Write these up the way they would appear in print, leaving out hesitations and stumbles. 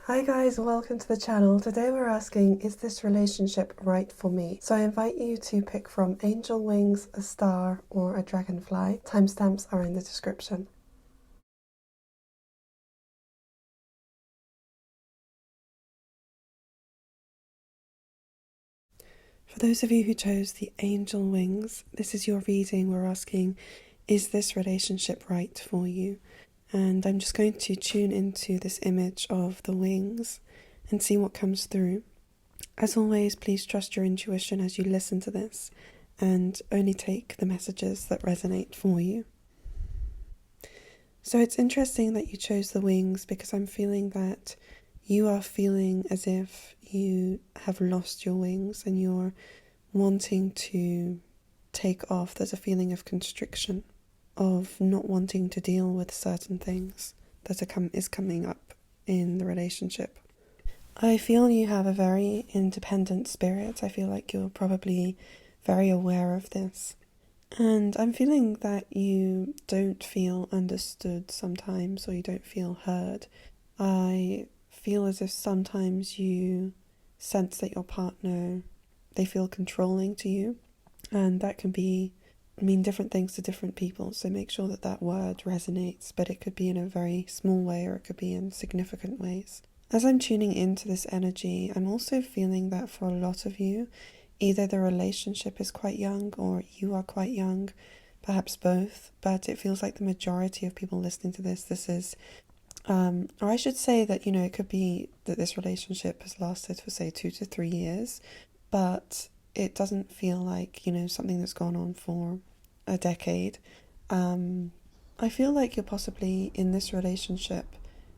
Hi guys, welcome to the channel. Today we're asking, is this relationship right for me? So I invite you to pick from angel wings, a star, or a dragonfly. Timestamps are in the description. For those of you who chose the angel wings, this is your reading. We're asking, is this relationship right for you? And I'm just going to tune into this image of the wings and see what comes through. As always, please trust your intuition as you listen to this and only take the messages that resonate for you. So it's interesting that you chose the wings because I'm feeling that you are feeling as if you have lost your wings and you're wanting to take off. There's a feeling of constriction, of not wanting to deal with certain things that is coming up in the relationship. I feel you have a very independent spirit. I feel like you're probably very aware of this. And I'm feeling that you don't feel understood sometimes, or you don't feel heard. I feel as if sometimes you sense that your partner, they feel controlling to you. And that can mean different things to different people. So make sure that that word resonates, but it could be in a very small way or it could be in significant ways. As I'm tuning into this energy, I'm also feeling that for a lot of you, either the relationship is quite young or you are quite young, perhaps both, but it feels like the majority of people listening to this is, or I should say that, it could be that this relationship has lasted for say 2 to 3 years, but it doesn't feel like, something that's gone on for a decade. I feel like you're possibly in this relationship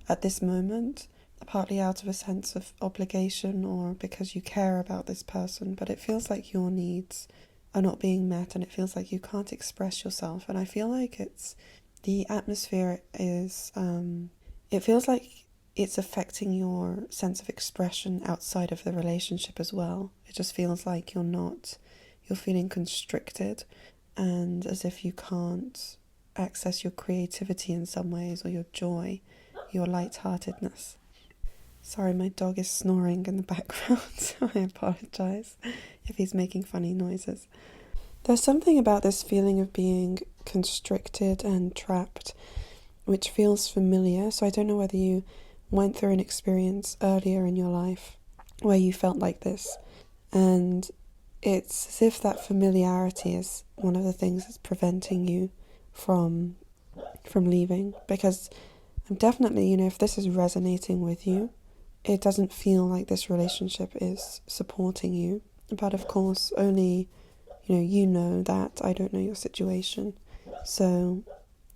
at this moment, partly out of a sense of obligation or because you care about this person, but it feels like your needs are not being met and it feels like you can't express yourself. And I feel like the atmosphere is, it feels like it's affecting your sense of expression outside of the relationship as well. It just feels like you're feeling constricted and as if you can't access your creativity in some ways, or your joy, your lightheartedness. Sorry, my dog is snoring in the background, so I apologize if he's making funny noises. There's something about this feeling of being constricted and trapped, which feels familiar. So I don't know whether you went through an experience earlier in your life where you felt like this. And it's as if that familiarity is one of the things that's preventing you from leaving. Because I'm definitely, if this is resonating with you, it doesn't feel like this relationship is supporting you. But of course, only, you know that. I don't know your situation. So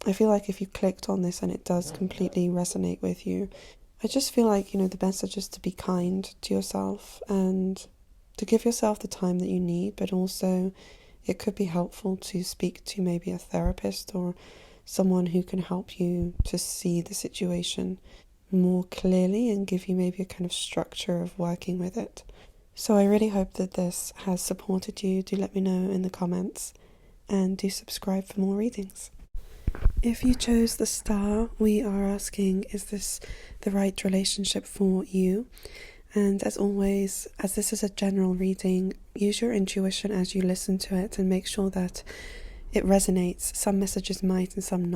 I feel like if you clicked on this and it does completely resonate with you, I just feel like, the message is to be kind to yourself and to give yourself the time that you need, but also it could be helpful to speak to maybe a therapist or someone who can help you to see the situation more clearly and give you maybe a kind of structure of working with it. So I really hope that this has supported you. Do let me know in the comments and do subscribe for more readings. If you chose the star, we are asking, is this the right relationship for you? And as always, as this is a general reading, use your intuition as you listen to it and make sure that it resonates. Some messages might and some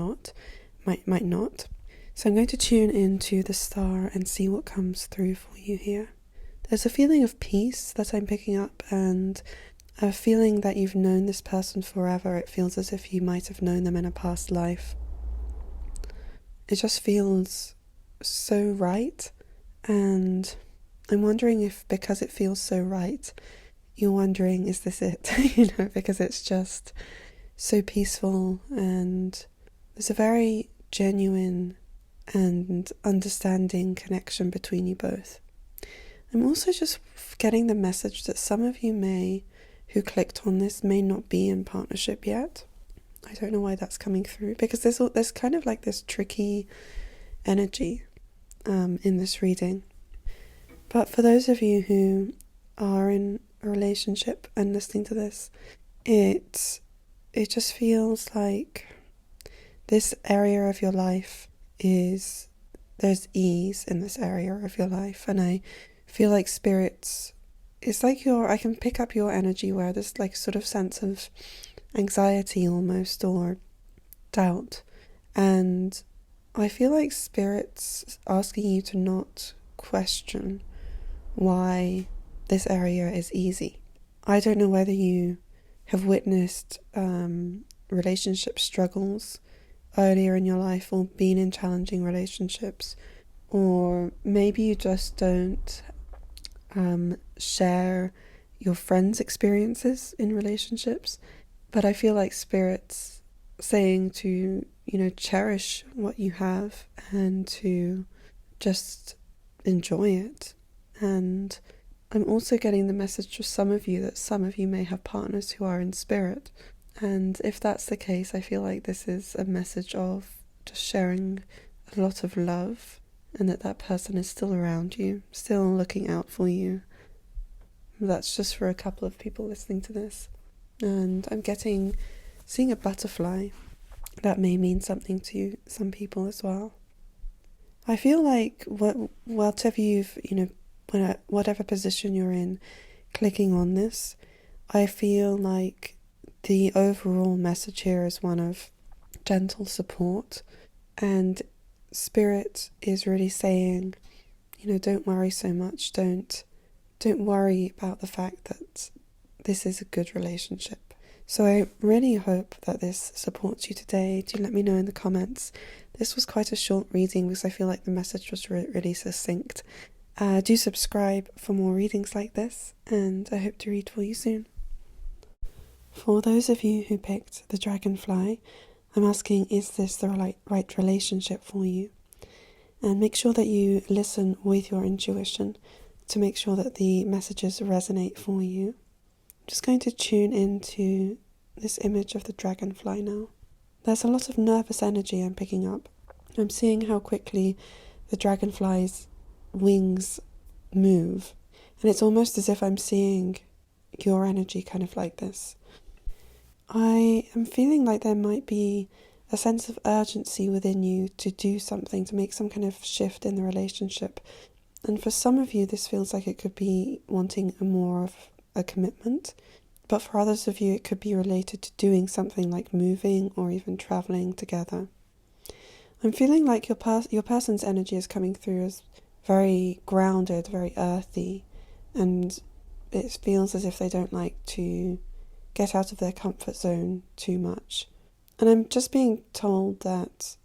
might not. So I'm going to tune into the star and see what comes through for you here. There's a feeling of peace that I'm picking up and a feeling that you've known this person forever. It feels as if you might have known them in a past life. It just feels so right, and I'm wondering if because it feels so right, you're wondering, is this it? Because it's just so peaceful and there's a very genuine and understanding connection between you both. I'm also just getting the message that some of you who clicked on this may not be in partnership yet. I don't know why that's coming through, because there's kind of like this tricky energy in this reading. But for those of you who are in a relationship and listening to this, it just feels like this area of your life is there's ease in this area of your life, and I feel like spirits, it's like I can pick up your energy where there's like sort of sense of anxiety almost, or doubt, and I feel like spirits asking you to not question why this area is easy. I don't know whether you have witnessed relationship struggles earlier in your life, or been in challenging relationships, or maybe you just don't share your friends' experiences in relationships. But I feel like spirits saying to, cherish what you have and to just enjoy it. And I'm also getting the message for some of you that some of you may have partners who are in spirit. And if that's the case, I feel like this is a message of just sharing a lot of love, and that person is still around you, still looking out for you. That's just for a couple of people listening to this. And I'm seeing a butterfly. That may mean something to some people as well. I feel like whatever whatever position you're in, clicking on this, I feel like the overall message here is one of gentle support, and Spirit is really saying, don't worry so much, don't worry about the fact that this is a good relationship. So I really hope that this supports you today. Do let me know in the comments. This was quite a short reading because I feel like the message was really succinct. Do subscribe for more readings like this, and I hope to read for you soon. For those of you who picked the Dragonfly, I'm asking, is this the right relationship for you? And make sure that you listen with your intuition to make sure that the messages resonate for you. I'm just going to tune into this image of the dragonfly now. There's a lot of nervous energy I'm picking up. I'm seeing how quickly the dragonfly's wings move, and it's almost as if I'm seeing your energy kind of like this. I am feeling like there might be a sense of urgency within you to do something, to make some kind of shift in the relationship. And for some of you, this feels like it could be wanting more of a commitment. But for others of you, it could be related to doing something like moving or even traveling together. I'm feeling like your person's energy is coming through as very grounded, very earthy, and it feels as if they don't like to get out of their comfort zone too much. And I'm just being told that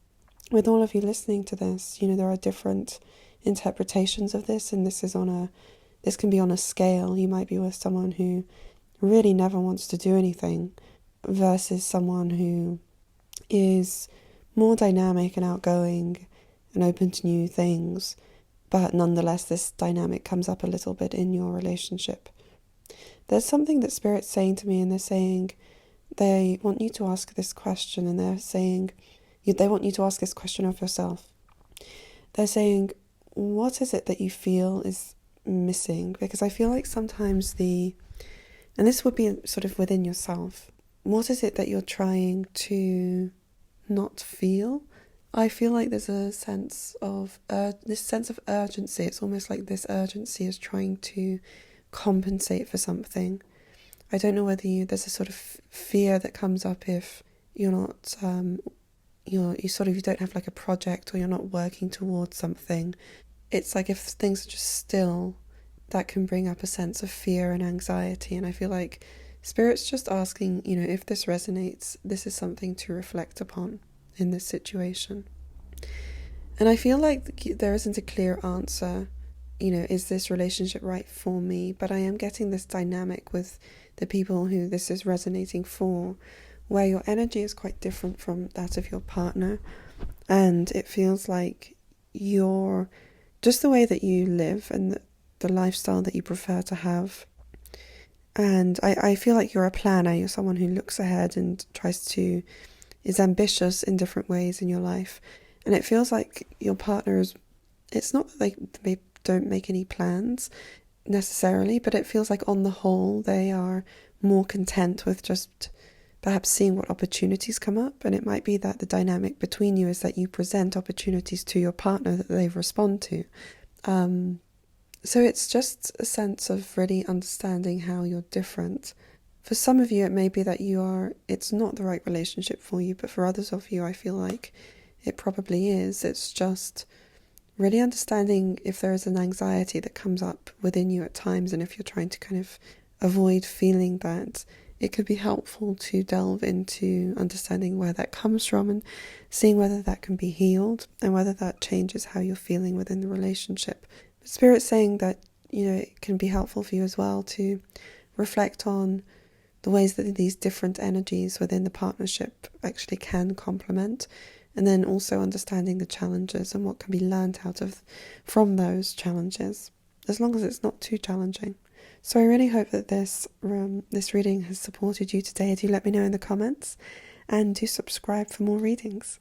with all of you listening to this, there are different interpretations of this, and this can be on a scale. You might be with someone who really never wants to do anything versus someone who is more dynamic and outgoing and open to new things, but nonetheless this dynamic comes up a little bit in your relationship. There's something that Spirit's saying to me, and they're saying they want you to ask this question, and they're saying they want you to ask this question of yourself. They're saying, what is it that you feel is missing? Because I feel like sometimes and this would be sort of within yourself, what is it that you're trying to not feel? I feel like there's a sense of urgency. It's almost like this urgency is trying to compensate for something. I don't know whether there's a sort of fear that comes up if you're not you don't have like a project, or you're not working towards something. It's like if things are just still, that can bring up a sense of fear and anxiety. And I feel like Spirit's just asking, if this resonates, this is something to reflect upon in this situation. And I feel like there isn't a clear answer, is this relationship right for me? But I am getting this dynamic with the people who this is resonating for, where your energy is quite different from that of your partner. And it feels like you're just the way that you live and the lifestyle that you prefer to have. And I feel like you're a planner. You're someone who looks ahead and is ambitious in different ways in your life. And it feels like your partner it's not that they don't make any plans necessarily, but it feels like on the whole they are more content with just perhaps seeing what opportunities come up. And it might be that the dynamic between you is that you present opportunities to your partner that they respond to. So it's just a sense of really understanding how you're different. For some of you, it may be that it's not the right relationship for you, but for others of you, I feel like it probably is. It's just really understanding if there is an anxiety that comes up within you at times, and if you're trying to kind of avoid feeling that, it could be helpful to delve into understanding where that comes from and seeing whether that can be healed and whether that changes how you're feeling within the relationship. But Spirit's saying that, it can be helpful for you as well to reflect on the ways that these different energies within the partnership actually can complement, and then also understanding the challenges and what can be learned from those challenges, as long as it's not too challenging. So I really hope that this reading has supported you today. Do let me know in the comments, and do subscribe for more readings.